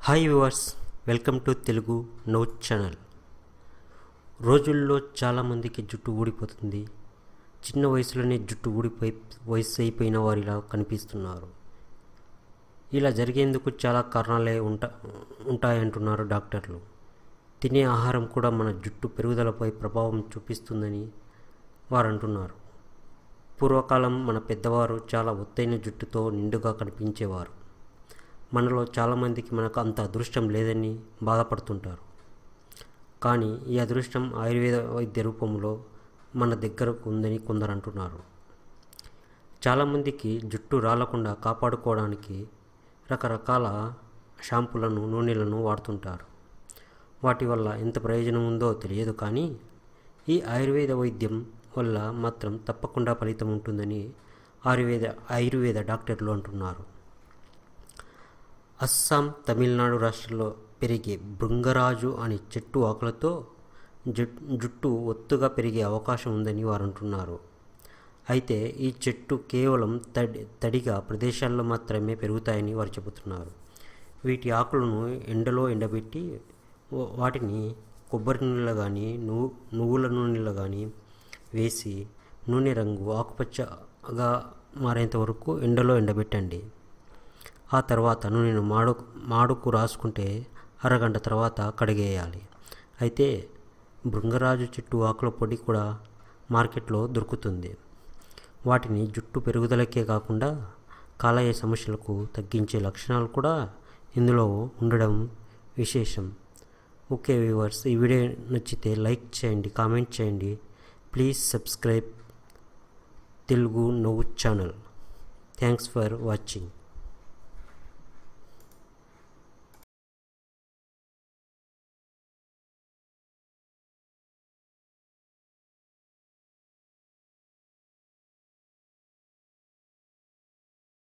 Hi viewers, welcome to Telugu now channel. రోజుల్లో చాలామందికి జుట్టు ఊడిపోతుంది. చిన్న వయసులోనే జుట్టు ఊడిపోయి వయసు అయిపోయిన వారిలా కనిపిస్తున్నారు. ఇలా జరిగేందుకు చాలా కారణాలే ఉంటాయంటున్నారు డాక్టర్లు. తినే ఆహారం కూడా మన జుట్టు పెరుగుదలపై ప్రభావం చూపిస్తుందని వారు అంటున్నారు. పూర్వకాలం మన పెద్దవారు చాలా ఒత్తైన జుట్టుతో నిండుగా కనిపించేవారు. మనలో చాలామందికి మనకు అంత అదృష్టం లేదని బాధపడుతుంటారు. కానీ ఈ అదృష్టం ఆయుర్వేద వైద్య రూపంలో మన దగ్గరకు ఉందని కొందరు అంటున్నారు. చాలామందికి జుట్టు రాలకుండా కాపాడుకోవడానికి రకరకాల షాంపూలను, నూనెలను వాడుతుంటారు. వాటి వల్ల ఎంత ప్రయోజనం ఉందో తెలియదు. కానీ ఈ ఆయుర్వేద వైద్యం వల్ల మాత్రం తప్పకుండా ఫలితం ఉంటుందని ఆయుర్వేద డాక్టర్లు అంటున్నారు. అస్సాం, తమిళనాడు రాష్ట్రాల్లో పెరిగే భృంగరాజు అనే చెట్టు ఆకులతో జుట్టు ఒత్తుగా పెరిగే అవకాశం ఉందని వారు అంటున్నారు. అయితే ఈ చెట్టు కేవలం తడిగా ప్రదేశాల్లో మాత్రమే పెరుగుతాయని వారు చెబుతున్నారు. వీటి ఆకులను ఎండలో ఎండబెట్టి వాటిని కొబ్బరి నూనెలో కానీ నువ్వుల నూనెలో కానీ వేసి నూనె రంగు ఆకుపచ్చగా మారేంత వరకు ఎండలో ఎండబెట్టండి. ఆ తర్వాత నూనెను మాడుకు రాసుకుంటే అరగంట తర్వాత కడిగేయాలి. అయితే భృంగరాజు చెట్టు ఆకుల పొడి కూడా మార్కెట్లో దొరుకుతుంది. వాటిని జుట్టు పెరుగుదలకే కాకుండా కాలేయ సమస్యలకు తగ్గించే లక్షణాలు కూడా ఇందులో ఉండడం విశేషం. ఓకే వ్యూవర్స్, ఈ వీడియో నచ్చితే లైక్ చేయండి, కామెంట్ చేయండి. Please subscribe Telugu now channel. Thanks for watching.